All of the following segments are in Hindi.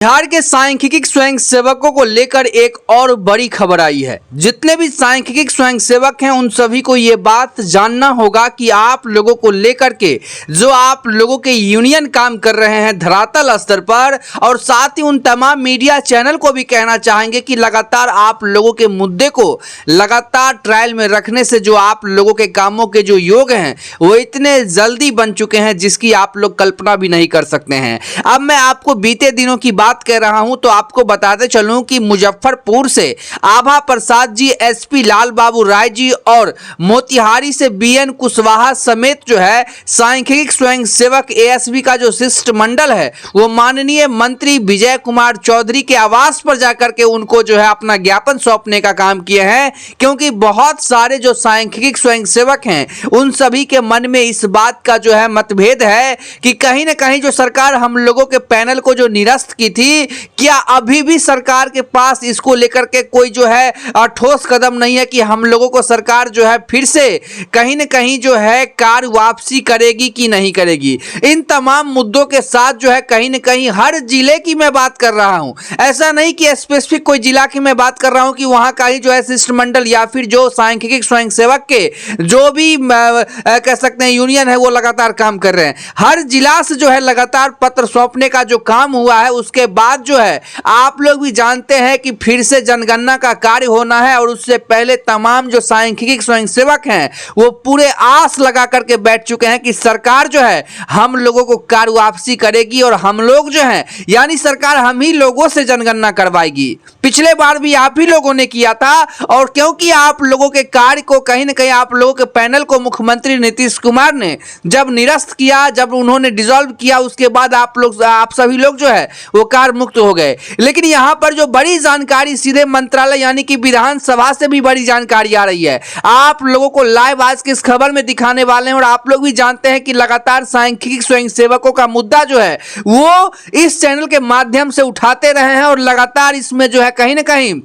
बिहार के सांख्यिकी स्वयंसेवकों को लेकर एक और बड़ी खबर आई है। जितने भी सांख्यिकी स्वयंसेवक हैं उन सभी को ये बात जानना होगा कि आप लोगों को लेकर के जो आप लोगों के यूनियन काम कर रहे हैं धरातल स्तर पर, और साथ ही उन तमाम मीडिया चैनल को भी कहना चाहेंगे कि लगातार आप लोगों के मुद्दे को लगातार ट्रायल में रखने से जो आप लोगों के कामों के जो योग हैं वो इतने जल्दी बन चुके हैं जिसकी आप लोग कल्पना भी नहीं कर सकते हैं। अब मैं आपको बीते दिनों की बात कह रहा हूं तो आपको बताते चलूं कि मुजफ्फरपुर से आभा प्रसाद जी, एसपी लाल बाबू राय जी और मोतिहारी से बीएन कुशवाहा समेत जो है सांख्यिकी स्वयंसेवक एएसबी का जो शिष्टमंडल है वो माननीय मंत्री विजय कुमार चौधरी के आवास पर जाकर के उनको जो है अपना ज्ञापन सौंपने का काम किए हैं, क्योंकि बहुत सारे जो सांख्यिकी स्वयंसेवक हैं उन सभी के मन में इस बात का जो है मतभेद है कि कहीं ना कहीं जो सरकार हम लोगों के पैनल को जो निरस्त की थी, क्या अभी भी सरकार के पास इसको लेकर के कोई जो है ठोस कदम नहीं है कि हम लोगों को सरकार जो है फिर से कहीं ना कहीं जो है कार वापसी करेगी कि नहीं करेगी। इन तमाम मुद्दों के साथ जो है कहीं ना कहीं हर जिले की मैं बात कर रहा हूं, ऐसा नहीं कि स्पेसिफिक कोई जिला की मैं बात कर रहा हूं कि वहां का ही जो है शिष्टमंडल या फिर जो सांख्यिकी स्वयंसेवक के जो भी कह सकते हैं यूनियन है वो लगातार काम कर रहे हैं। हर जिला से जो है लगातार पत्र सौंपने का जो काम हुआ है उसके बाद जो है आप लोग भी जानते हैं कि फिर से जनगणना का कार्य होना है, और उससे पहले तमाम जो सांख्यिकी स्वयंसेवक हैं वो पूरे आस लगा करके बैठ चुके हैं कि सरकार जो है हम लोगों को कार्य वापसी करेगी और हम लोग जो है यानी सरकार हम ही लोगों से जनगणना करवाएगी। पिछले बार भी आप ही लोगों ने किया था, और क्योंकि आप लोगों के कार्य को कहीं ना कहीं आप लोगों के पैनल को मुख्यमंत्री नीतीश कुमार ने जब निरस्त किया, जब उन्होंने डिसॉल्व किया, उसके बाद आप सभी लोग जो है वो कार्य मुक्त हो गए। लेकिन यहां पर जो बड़ी जानकारी सीधे मंत्रालय यानी कि विधानसभा से भी बड़ी जानकारी आ रही है, आप लोगों को लाइव आज की इस खबर में दिखाने वाले हैं। और आप लोग भी जानते हैं कि लगातार सांख्यिकी स्वयंसेवकों का मुद्दा जो है वो इस चैनल के माध्यम से उठाते रहे हैं, और लगातार इसमें जो है कहीं ना कहीं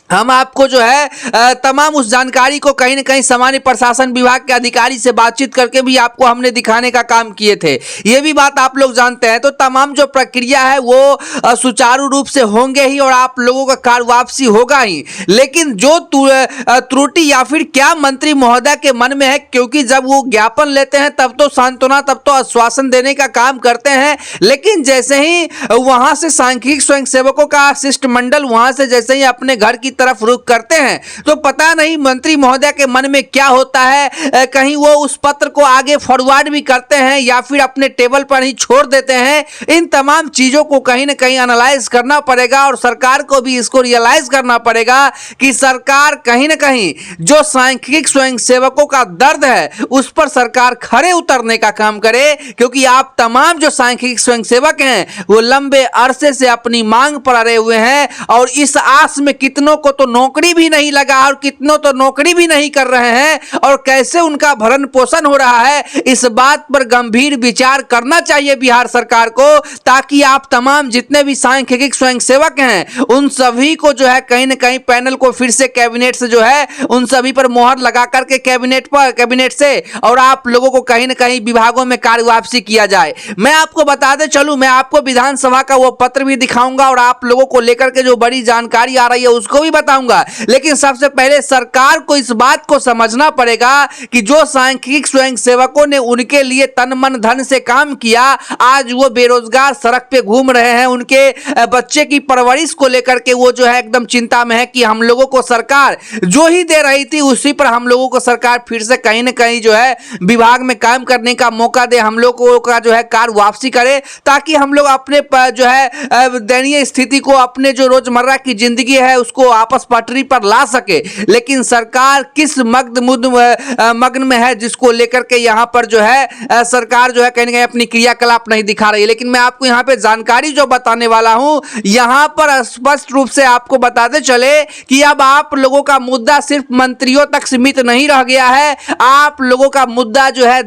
हम आपको जो है तमाम उस जानकारी को कहीं ना कहीं सामान्य प्रशासन विभाग के अधिकारी से बातचीत करके भी आपको हमने दिखाने का काम किए थे। ये भी बात आप लोग जानते हैं। तो तमाम जो प्रक्रिया है वो सुचारू रूप से होंगे ही और आप लोगों का कार्य वापसी होगा ही। लेकिन जो त्रुटि या फिर क्या मंत्री महोदय के मन में है, क्योंकि जब वो ज्ञापन लेते हैं तब तो सांत्वना, तब तो आश्वासन देने का काम करते हैं, लेकिन जैसे ही वहां से सांख्यिकी स्वयंसेवकों का शिष्टमंडल वहां से जैसे ही अपने घर की तरफ रुख करते हैं तो पता नहीं मंत्री महोदय के मन में क्या होता है। कहीं वो उस पत्र को आगे फॉरवर्ड भी करते हैं या फिर अपने टेबल पर ही छोड़ देते हैं। इन तमाम चीजों को कहीं ना कहीं एनालाइज करना पड़ेगा, और सरकार को भी इसको रियलाइज करना पड़ेगा कि सरकार कहीं ना कहीं जो सांख्यिकी स्वयंसेवकों का दर्द है उस पर सरकार खड़े उतरने का काम करे, क्योंकि आप तमाम जो सांख्यिकी स्वयंसेवक हैं वो लंबे अरसे से अपनी मांग पर अड़े हुए हैं, और इस आस में कितनों को तो नौकरी भी नहीं लगा और कितनों तो नौकरी भी नहीं कर रहे हैं, और कैसे उनका भरण पोषण हो रहा है इस बात पर गंभीर विचार करना चाहिए बिहार सरकार को, ताकि आप तमाम जितने भी सांख्यिकी स्वयंसेवक हैं उन सभी को जो है कहीं ना कहीं पैनल को फिर से कैबिनेट से जो है उन सभी पर मोहर लगा करके कैबिनेट से और आप लोगों को कहीं ना कहीं विभागों में कार्य वापसी किया जाए। मैं आपको बताते चलूं, मैं आपको विधानसभा का वो पत्र भी दिखाऊंगा और आप लोगों को लेकर के जो बड़ी जानकारी आ रही है उसको भी बताऊंगा। लेकिन सबसे पहले सरकार को इस बात को समझना पड़ेगा कि जो सांख्यिकी स्वयंसेवकों ने उनके लिए तन मन धन से काम किया, आज वो बेरोजगार सड़क पे घूम रहे हैं। उनके बच्चे की परवरिश को लेकर के वो जो है एकदम चिंता में है कि हम लोगों को सरकार जो ही दे रही थी उसी पर हम लोगों को सरकार फिर से कहीं ना कहीं जो है विभाग में काम करने का मौका दे, हम लोगों का जो है कार्य वापसी करे, ताकि हम लोग अपने जो है दयनीय स्थिति को, अपने जो रोजमर्रा की जिंदगी है उसको आपस पटरी पर ला सके। लेकिन सरकार किस मग्न में है जिसको लेकर के यहाँ पर जो है सरकार जो है कहीं ना कहीं अपनी क्रियाकलाप नहीं दिखा रही है। लेकिन मैं आपको यहाँ पे जानकारी जो बताने वाला हूँ, यहाँ पर स्पष्ट रूप से आपको बताते चले कि अब आप लोगों का मुद्दा सिर्फ मंत्रियों तक सीमित नहीं रह गया है, आप लोगों का मुद्दा जो है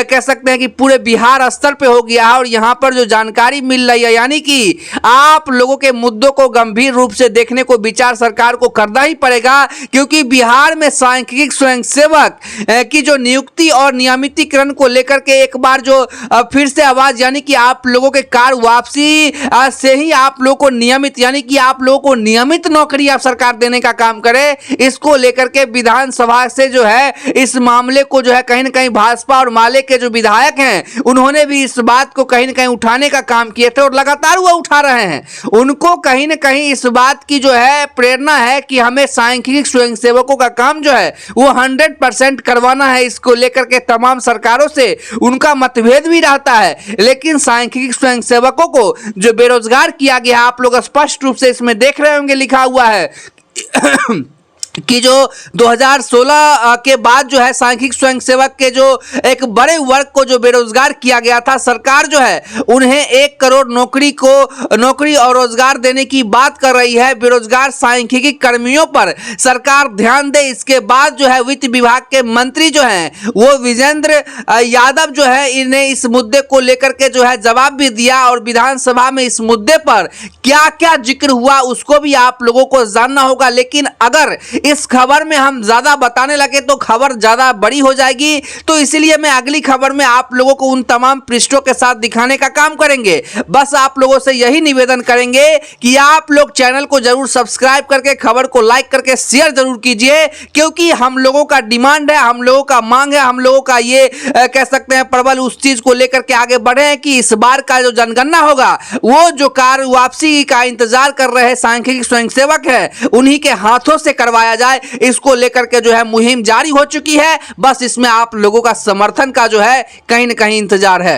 कह सकते हैं कि पूरे बिहार स्तर पे हो गया है। और यहाँ पर जो जानकारी मिल रही है यानी कि आप लोगों के मुद्दों को गंभीर रूप से देखने को विचार बिहार सरकार को करना ही पड़ेगा, क्योंकि बिहार में सांख्यिकी स्वयंसेवक की जो नियुक्ति और नियमितीकरण को लेकर के एक बार जो फिर से आवाज, यानी कि आप लोगों के कार वापसी से ही आप लोगों को नियमित, यानी कि आप लोगों को नियमित नौकरी आप सरकार देने का काम करे, इसको लेकर के विधानसभा से जो है इस मामले को जो है कहीं ना कहीं भाजपा और माले के जो विधायक हैं उन्होंने भी इस बात को कहीं ना कहीं उठाने का काम किए थे और लगातार वो उठा रहे हैं। उनको कहीं ना कहीं इस बात की जो है प्रेरणा है कि हमें सांख्यिकी स्वयंसेवकों का काम जो है वो 100% करवाना है। इसको लेकर के तमाम सरकारों से उनका मतभेद भी रहता है, लेकिन सांख्यिकी स्वयंसेवकों को जो बेरोजगार किया गया, आप लोग स्पष्ट रूप से इसमें देख रहे होंगे, लिखा हुआ है कि जो 2016 के बाद जो है सांख्यिक स्वयंसेवक के जो एक बड़े वर्ग को जो बेरोजगार किया गया था, सरकार जो है उन्हें 1 करोड़ नौकरी और रोजगार देने की बात कर रही है। बेरोजगार सांख्यिकी कर्मियों पर सरकार ध्यान दे। इसके बाद जो है वित्त विभाग के मंत्री जो हैं वो विजेंद्र यादव जो है इन्हें इस मुद्दे को लेकर के जो है जवाब भी दिया और विधानसभा में इस मुद्दे पर क्या क्या जिक्र हुआ उसको भी आप लोगों को जानना होगा। लेकिन अगर इस खबर में हम ज्यादा बताने लगे तो खबर ज्यादा बड़ी हो जाएगी, तो इसलिए मैं अगली खबर में आप लोगों को उन तमाम पृष्ठों के साथ दिखाने का काम करेंगे। बस आप लोगों से यही निवेदन करेंगे कि आप लोग चैनल को जरूर सब्सक्राइब करके खबर को लाइक करके शेयर जरूर कीजिए, क्योंकि हम लोगों का डिमांड है, हम लोगों का मांग है, हम लोगों का ये कह सकते हैं प्रबल उस चीज को लेकर के आगे बढ़े हैं कि इस बार का जो जनगणना होगा वो जो कार वापसी का इंतजार कर रहे सांख्यिकी स्वयंसेवक है उन्हीं के हाथों से करवाया जाए। इसको लेकर के जो है मुहिम जारी हो चुकी है। बस इसमें आप लोगों का समर्थन का जो है कहीं ना कहीं इंतजार है।